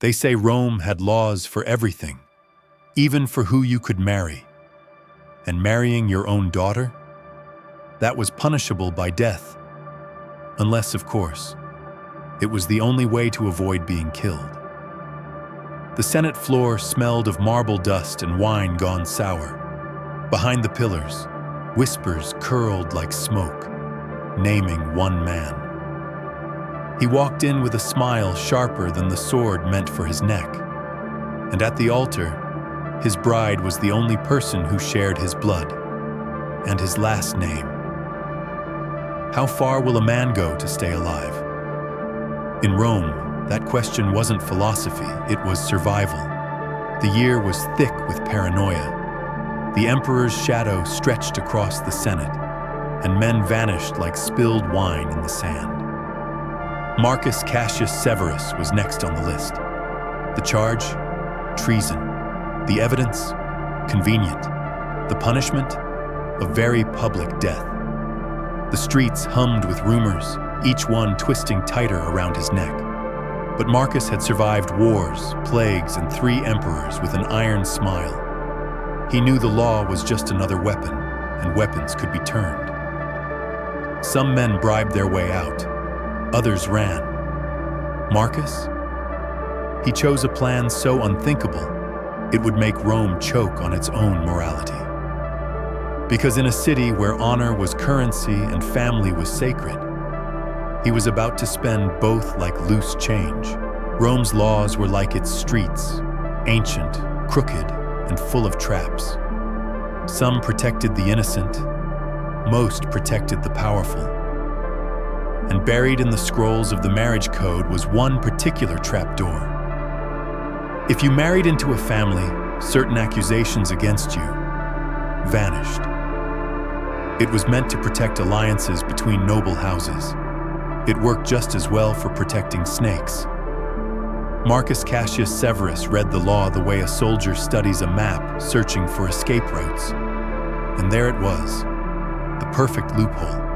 They say Rome had laws for everything, even for who you could marry. And marrying your own daughter? That was punishable by death. Unless, of course, it was the only way to avoid being killed. The Senate floor smelled of marble dust and wine gone sour. Behind the pillars, whispers curled like smoke, naming one man. He walked in with a smile sharper than the sword meant for his neck. And at the altar, his bride was the only person who shared his blood and his last name. How far will a man go to stay alive? In Rome, that question wasn't philosophy, it was survival. The year was thick with paranoia. The emperor's shadow stretched across the Senate, and men vanished like spilled wine in the sand. Marcus Cassius Severus was next on the list. The charge? Treason. The evidence? Convenient. The punishment? A very public death. The streets hummed with rumors, each one twisting tighter around his neck. But Marcus had survived wars, plagues, and 3 emperors with an iron smile. He knew the law was just another weapon, and weapons could be turned. Some men bribed their way out. Others ran. Marcus? He chose a plan so unthinkable, it would make Rome choke on its own morality. Because in a city where honor was currency and family was sacred, he was about to spend both like loose change. Rome's laws were like its streets, ancient, crooked, and full of traps. Some protected the innocent, most protected the powerful. And buried in the scrolls of the marriage code was one particular trapdoor. If you married into a family, certain accusations against you vanished. It was meant to protect alliances between noble houses. It worked just as well for protecting snakes. Marcus Cassius Severus read the law the way a soldier studies a map searching for escape routes. And there it was, the perfect loophole.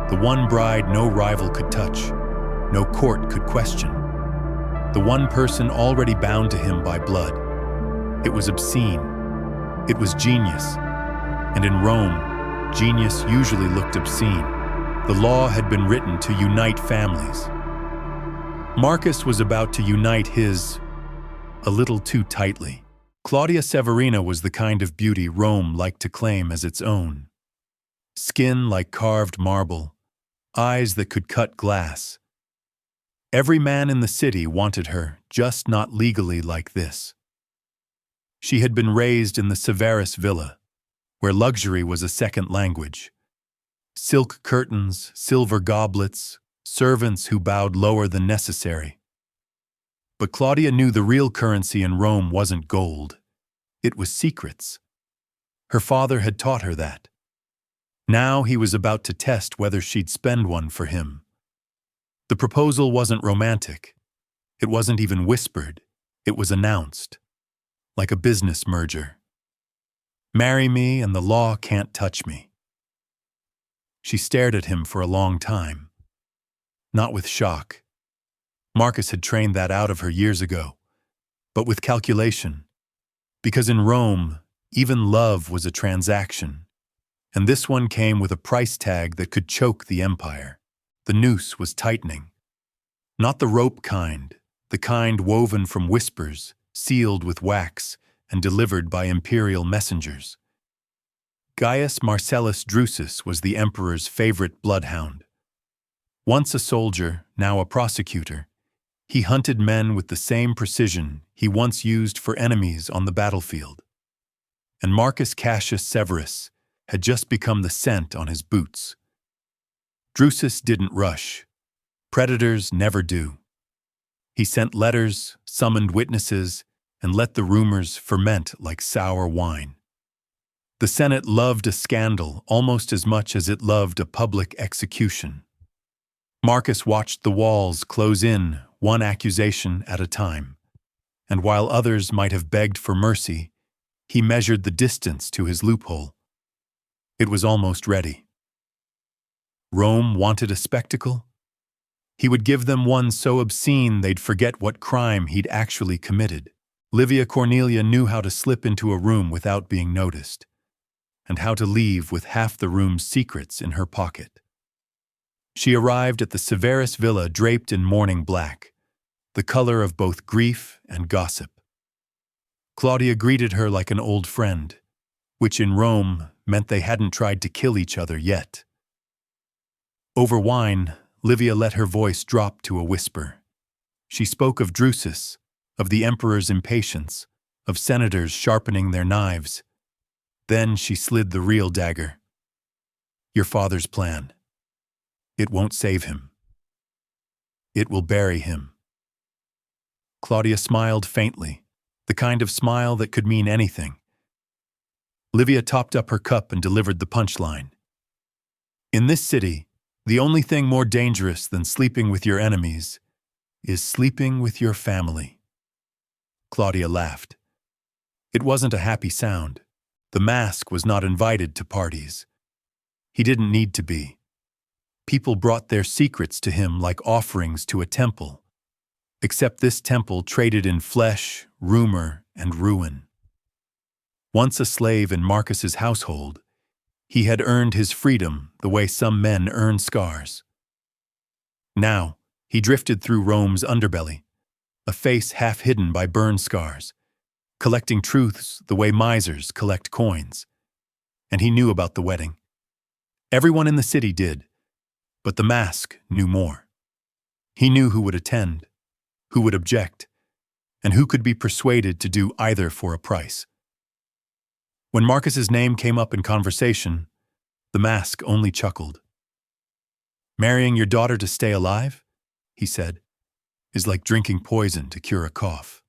The one bride no rival could touch, no court could question. The one person already bound to him by blood. It was obscene. It was genius. And in Rome, genius usually looked obscene. The law had been written to unite families. Marcus was about to unite his a little too tightly. Claudia Severina was the kind of beauty Rome liked to claim as its own. Skin like carved marble, eyes that could cut glass. Every man in the city wanted her, just not legally like this. She had been raised in the Severus villa, where luxury was a second language. Silk curtains, silver goblets, servants who bowed lower than necessary. But Claudia knew the real currency in Rome wasn't gold. It was secrets. Her father had taught her that. Now he was about to test whether she'd spend one for him. The proposal wasn't romantic. It wasn't even whispered. It was announced, like a business merger. Marry me and the law can't touch me. She stared at him for a long time. Not with shock. Marcus had trained that out of her years ago, but with calculation. Because in Rome, even love was a transaction, and this one came with a price tag that could choke the empire. The noose was tightening. Not the rope kind, the kind woven from whispers, sealed with wax, and delivered by imperial messengers. Gaius Marcellus Drusus was the emperor's favorite bloodhound. Once a soldier, now a prosecutor, he hunted men with the same precision he once used for enemies on the battlefield. And Marcus Cassius Severus had just become the scent on his boots. Drusus didn't rush. Predators never do. He sent letters, summoned witnesses, and let the rumors ferment like sour wine. The Senate loved a scandal almost as much as it loved a public execution. Marcus watched the walls close in, one accusation at a time. And while others might have begged for mercy, he measured the distance to his loophole. It was almost ready. Rome wanted a spectacle? He would give them one so obscene they'd forget what crime he'd actually committed. Livia Cornelia knew how to slip into a room without being noticed, and how to leave with half the room's secrets in her pocket. She arrived at the Severus villa draped in mourning black, the color of both grief and gossip. Claudia greeted her like an old friend, which in Rome meant they hadn't tried to kill each other yet. Over wine, Livia let her voice drop to a whisper. She spoke of Drusus, of the emperor's impatience, of senators sharpening their knives. Then she slid the real dagger. Your father's plan. It won't save him. It will bury him. Claudia smiled faintly, the kind of smile that could mean anything. Livia topped up her cup and delivered the punchline. In this city, the only thing more dangerous than sleeping with your enemies is sleeping with your family. Claudia laughed. It wasn't a happy sound. The mask was not invited to parties. He didn't need to be. People brought their secrets to him like offerings to a temple, except this temple traded in flesh, rumor, and ruin. Once a slave in Marcus's household, he had earned his freedom the way some men earn scars. Now, he drifted through Rome's underbelly, a face half hidden by burn scars, collecting truths the way misers collect coins. And he knew about the wedding. Everyone in the city did, but the mask knew more. He knew who would attend, who would object, and who could be persuaded to do either for a price. When Marcus's name came up in conversation, the mask only chuckled. Marrying your daughter to stay alive, he said, is like drinking poison to cure a cough.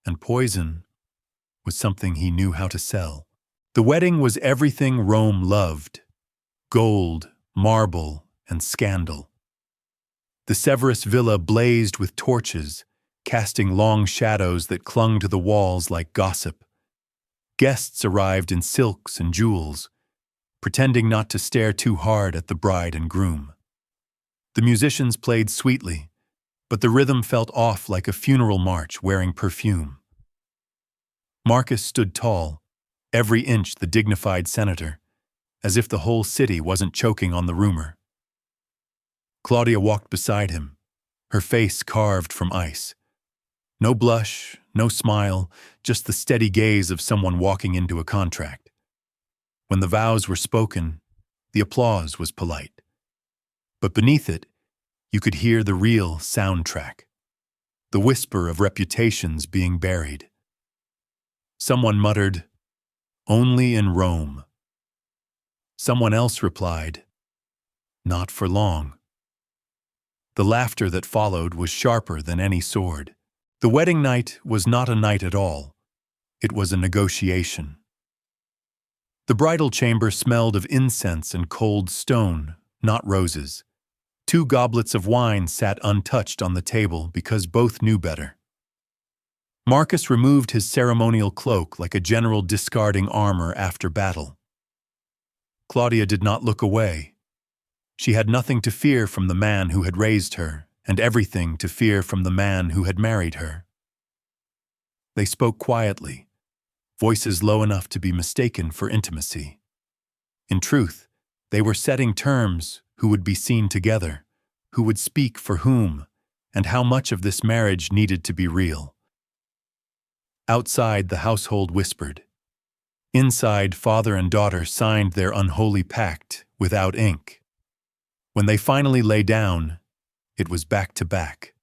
And poison was something he knew how to sell. The wedding was everything Rome loved: gold, marble, and scandal. The Severus villa blazed with torches, casting long shadows that clung to the walls like gossip. Guests arrived in silks and jewels, pretending not to stare too hard at the bride and groom. The musicians played sweetly, but the rhythm felt off like a funeral march wearing perfume. Marcus stood tall, every inch the dignified senator, as if the whole city wasn't choking on the rumor. Claudia walked beside him, her face carved from ice. No blush, no smile, just the steady gaze of someone walking into a contract. When the vows were spoken, the applause was polite. But beneath it, you could hear the real soundtrack, the whisper of reputations being buried. Someone muttered, "Only in Rome." Someone else replied, "Not for long." The laughter that followed was sharper than any sword. The wedding night was not a night at all. It was a negotiation. The bridal chamber smelled of incense and cold stone, not roses. 2 goblets of wine sat untouched on the table because both knew better. Marcus removed his ceremonial cloak like a general discarding armor after battle. Claudia did not look away. She had nothing to fear from the man who had raised her, and everything to fear from the man who had married her. They spoke quietly, voices low enough to be mistaken for intimacy. In truth, they were setting terms: who would be seen together, who would speak for whom, and how much of this marriage needed to be real. Outside, the household whispered. Inside, father and daughter signed their unholy pact without ink. When they finally lay down, it was back to back.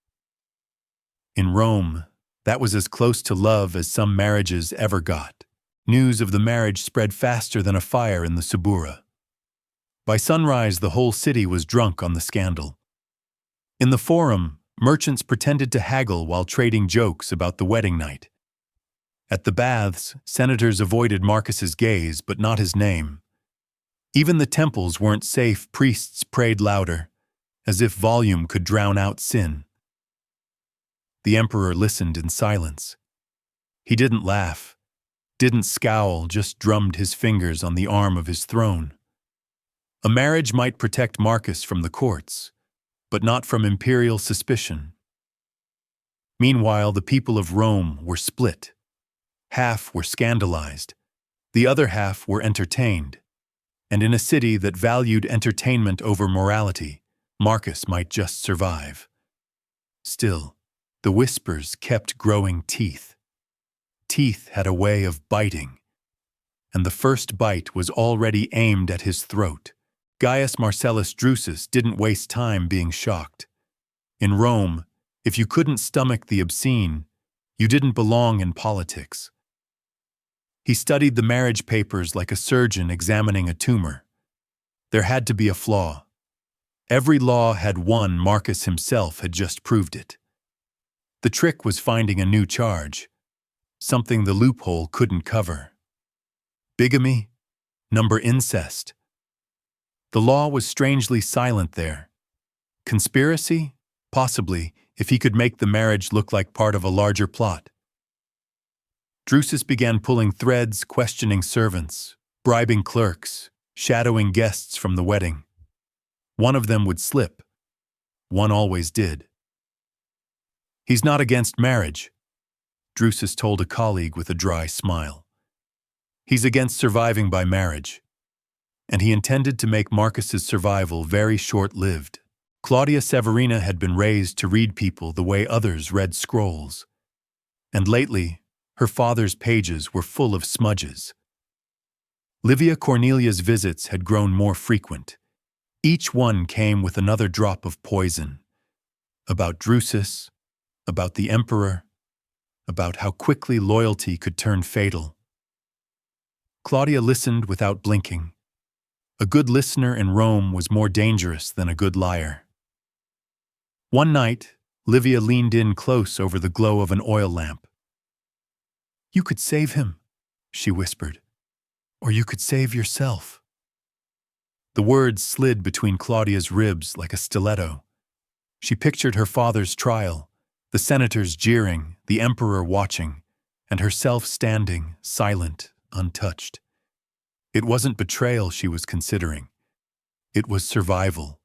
In Rome, that was as close to love as some marriages ever got. News of the marriage spread faster than a fire in the Suburra. By sunrise, the whole city was drunk on the scandal. In the Forum, merchants pretended to haggle while trading jokes about the wedding night. At the baths, senators avoided Marcus's gaze, but not his name. Even the temples weren't safe. Priests prayed louder, as if volume could drown out sin. The emperor listened in silence. He didn't laugh, didn't scowl, just drummed his fingers on the arm of his throne. A marriage might protect Marcus from the courts, but not from imperial suspicion. Meanwhile, the people of Rome were split. Half were scandalized, the other half were entertained. And in a city that valued entertainment over morality, Marcus might just survive. Still, the whispers kept growing teeth. Teeth had a way of biting, and the first bite was already aimed at his throat. Gaius Marcellus Drusus didn't waste time being shocked. In Rome, if you couldn't stomach the obscene, you didn't belong in politics. He studied the marriage papers like a surgeon examining a tumor. There had to be a flaw. Every law had one. Marcus himself had just proved it. The trick was finding a new charge, something the loophole couldn't cover. Bigamy, number incest. The law was strangely silent there. Conspiracy? Possibly, if he could make the marriage look like part of a larger plot. Drusus began pulling threads, questioning servants, bribing clerks, shadowing guests from the wedding. One of them would slip. One always did. "He's not against marriage," Drusus told a colleague with a dry smile. "He's against surviving by marriage." And he intended to make Marcus's survival very short-lived. Claudia Severina had been raised to read people the way others read scrolls. And lately, her father's pages were full of smudges. Livia Cornelia's visits had grown more frequent. Each one came with another drop of poison. About Drusus, about the emperor, about how quickly loyalty could turn fatal. Claudia listened without blinking. A good listener in Rome was more dangerous than a good liar. One night, Livia leaned in close over the glow of an oil lamp. "You could save him," she whispered. "Or you could save yourself." The words slid between Claudia's ribs like a stiletto. She pictured her father's trial, the senators jeering, the emperor watching, and herself standing, silent, untouched. It wasn't betrayal she was considering. It was survival.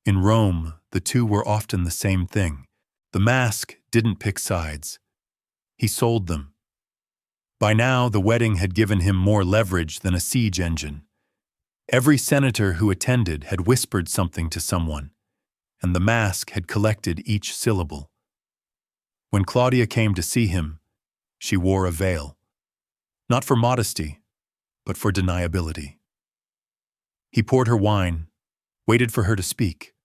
In Rome, the two were often the same thing. The mask didn't pick sides. He sold them. By now, the wedding had given him more leverage than a siege engine. Every senator who attended had whispered something to someone, and the mask had collected each syllable. When Claudia came to see him, she wore a veil. Not for modesty, but for deniability. He poured her wine, waited for her to speak.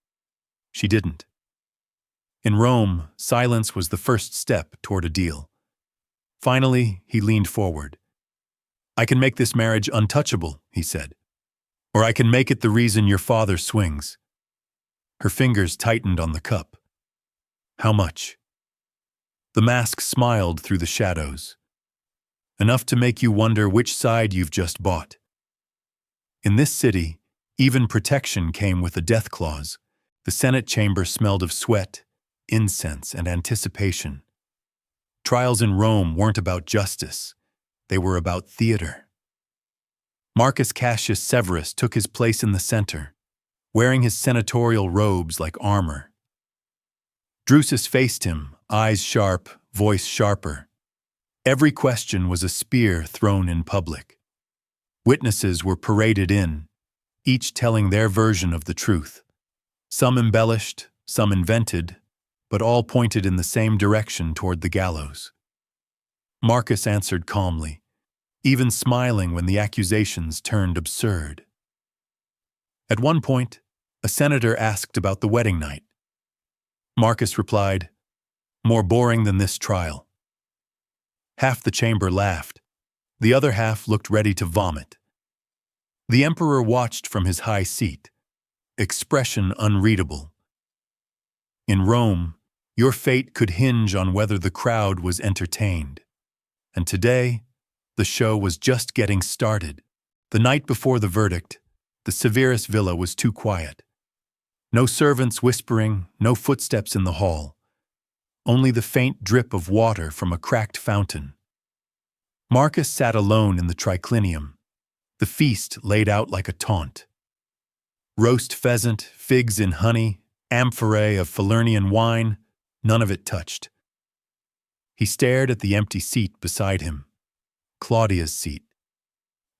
She didn't. In Rome, silence was the first step toward a deal. Finally, he leaned forward. "I can make this marriage untouchable," he said. "Or I can make it the reason your father swings." Her fingers tightened on the cup. "How much?" The mask smiled through the shadows. "Enough to make you wonder which side you've just bought." In this city, even protection came with a death clause. The Senate chamber smelled of sweat, incense, and anticipation. Trials in Rome weren't about justice. They were about theater. Marcus Cassius Severus took his place in the center, wearing his senatorial robes like armor. Drusus faced him, eyes sharp, voice sharper. Every question was a spear thrown in public. Witnesses were paraded in, each telling their version of the truth. Some embellished, some invented, but all pointed in the same direction toward the gallows. Marcus answered calmly, even smiling when the accusations turned absurd. At one point, a senator asked about the wedding night. Marcus replied, "More boring than this trial." Half the chamber laughed. The other half looked ready to vomit. The emperor watched from his high seat, expression unreadable. In Rome, your fate could hinge on whether the crowd was entertained. And today, the show was just getting started. The night before the verdict, the Severus villa was too quiet. No servants whispering, no footsteps in the hall. Only the faint drip of water from a cracked fountain. Marcus sat alone in the triclinium, the feast laid out like a taunt. Roast pheasant, figs in honey, amphorae of Falernian wine, none of it touched. He stared at the empty seat beside him, Claudia's seat.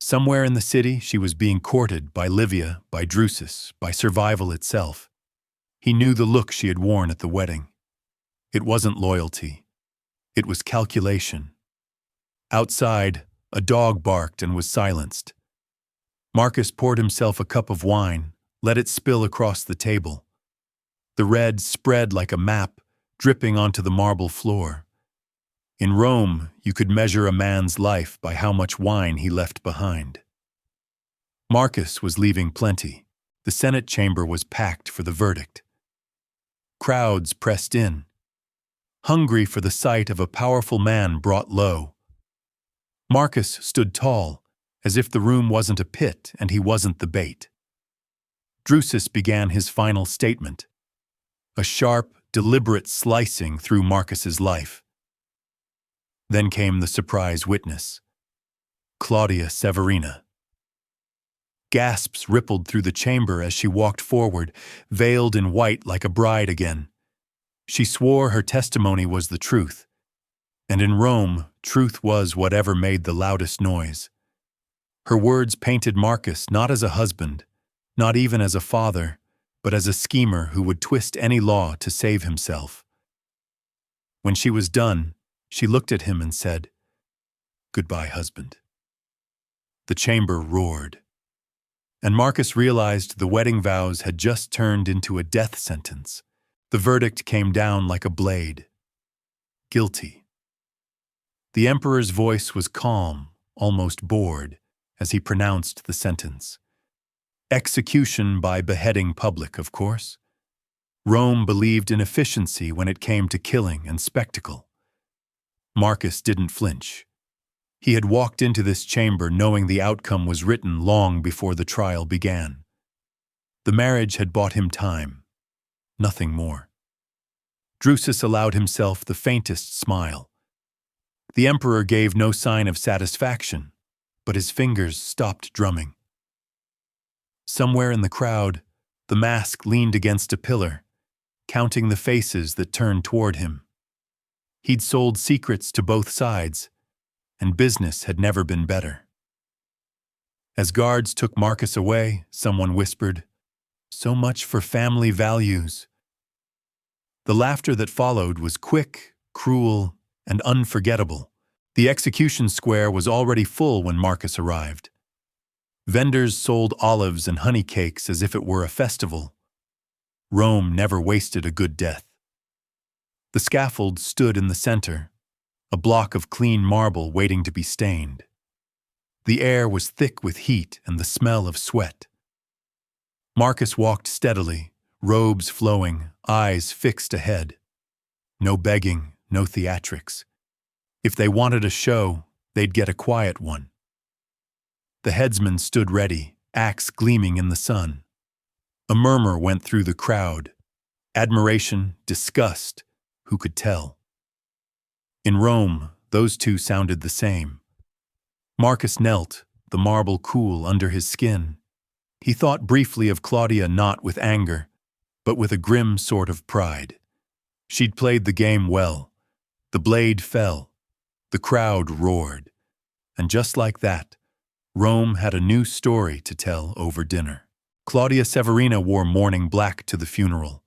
Somewhere in the city, she was being courted by Livia, by Drusus, by survival itself. He knew the look she had worn at the wedding. It wasn't loyalty. It was calculation. Outside, a dog barked and was silenced. Marcus poured himself a cup of wine, let it spill across the table. The red spread like a map, dripping onto the marble floor. In Rome, you could measure a man's life by how much wine he left behind. Marcus was leaving plenty. The Senate chamber was packed for the verdict. Crowds pressed in, hungry for the sight of a powerful man brought low. Marcus stood tall, as if the room wasn't a pit and he wasn't the bait. Drusus began his final statement, a sharp, deliberate slicing through Marcus's life. Then came the surprise witness, Claudia Severina. Gasps rippled through the chamber as she walked forward, veiled in white like a bride again. She swore her testimony was the truth, and in Rome, truth was whatever made the loudest noise. Her words painted Marcus not as a husband, not even as a father, but as a schemer who would twist any law to save himself. When she was done, she looked at him and said, "Goodbye, husband." The chamber roared, and Marcus realized the wedding vows had just turned into a death sentence. The verdict came down like a blade. Guilty. The emperor's voice was calm, almost bored, as he pronounced the sentence. Execution by beheading public, of course. Rome believed in efficiency when it came to killing and spectacle. Marcus didn't flinch. He had walked into this chamber knowing the outcome was written long before the trial began. The marriage had bought him time, nothing more. Drusus allowed himself the faintest smile. The emperor gave no sign of satisfaction, but his fingers stopped drumming. Somewhere in the crowd, the mask leaned against a pillar, counting the faces that turned toward him. He'd sold secrets to both sides, and business had never been better. As guards took Marcus away, someone whispered, "So much for family values." The laughter that followed was quick, cruel, and unforgettable. The execution square was already full when Marcus arrived. Vendors sold olives and honey cakes as if it were a festival. Rome never wasted a good death. The scaffold stood in the center, a block of clean marble waiting to be stained. The air was thick with heat and the smell of sweat. Marcus walked steadily, robes flowing, eyes fixed ahead. No begging, no theatrics. If they wanted a show, they'd get a quiet one. The headsman stood ready, axe gleaming in the sun. A murmur went through the crowd. Admiration, disgust, who could tell? In Rome, those two sounded the same. Marcus knelt, the marble cool under his skin. He thought briefly of Claudia not with anger, but with a grim sort of pride. She'd played the game well. The blade fell. The crowd roared. And just like that, Rome had a new story to tell over dinner. Claudia Severina wore mourning black to the funeral.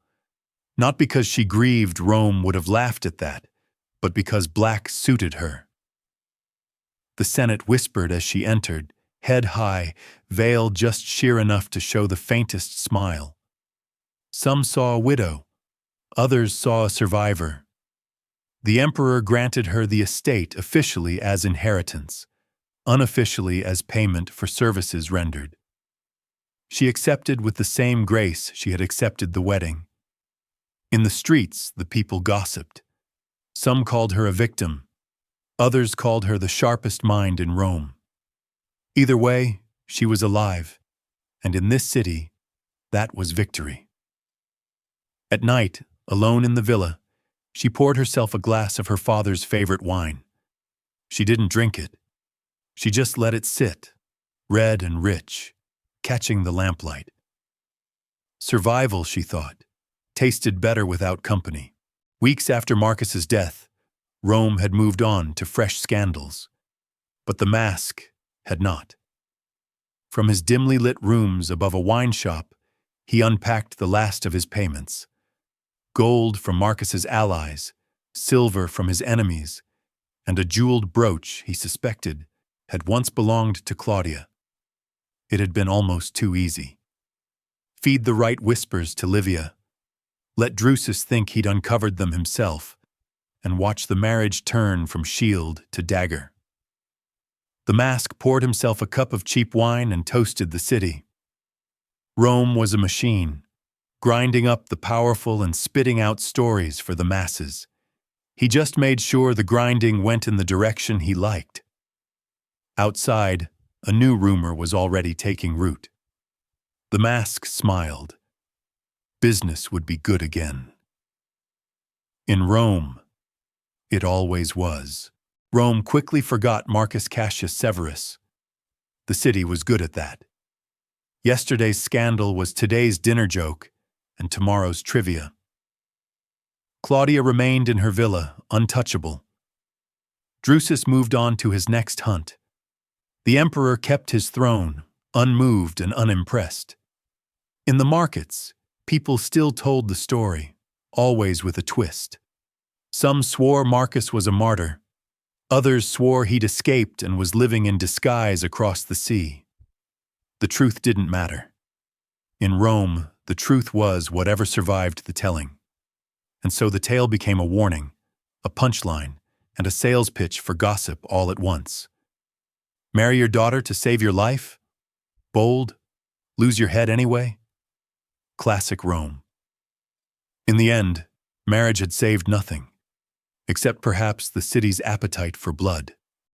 Not because she grieved Rome would have laughed at that, but because black suited her. The Senate whispered as she entered, head high, veil just sheer enough to show the faintest smile. Some saw a widow, others saw a survivor. The emperor granted her the estate officially as inheritance, unofficially as payment for services rendered. She accepted with the same grace she had accepted the wedding. In the streets, the people gossiped. Some called her a victim. Others called her the sharpest mind in Rome. Either way, she was alive, and in this city, that was victory. At night, alone in the villa, she poured herself a glass of her father's favorite wine. She didn't drink it. She just let it sit, red and rich, catching the lamplight. Survival, she thought. tasted better without company. Weeks after Marcus's death, Rome had moved on to fresh scandals. But the mask had not. From his dimly lit rooms above a wine shop, he unpacked the last of his payments. Gold from Marcus's allies, silver from his enemies, and a jeweled brooch he suspected had once belonged to Claudia. It had been almost too easy. Feed the right whispers to Livia. Let Drusus think he'd uncovered them himself, and watch the marriage turn from shield to dagger. The mask poured himself a cup of cheap wine and toasted the city. Rome was a machine, grinding up the powerful and spitting out stories for the masses. He just made sure the grinding went in the direction he liked. Outside, a new rumor was already taking root. The mask smiled. Business would be good again. In Rome, it always was. Rome quickly forgot Marcus Cassius Severus. The city was good at that. Yesterday's scandal was today's dinner joke and tomorrow's trivia. Claudia remained in her villa, untouchable. Drusus moved on to his next hunt. The emperor kept his throne, unmoved and unimpressed. In the markets, people still told the story, always with a twist. Some swore Marcus was a martyr. Others swore he'd escaped and was living in disguise across the sea. The truth didn't matter. In Rome, the truth was whatever survived the telling. And so the tale became a warning, a punchline, and a sales pitch for gossip all at once. Marry your daughter to save your life? Bold? Lose your head anyway? Classic Rome. In the end, marriage had saved nothing, except perhaps the city's appetite for blood.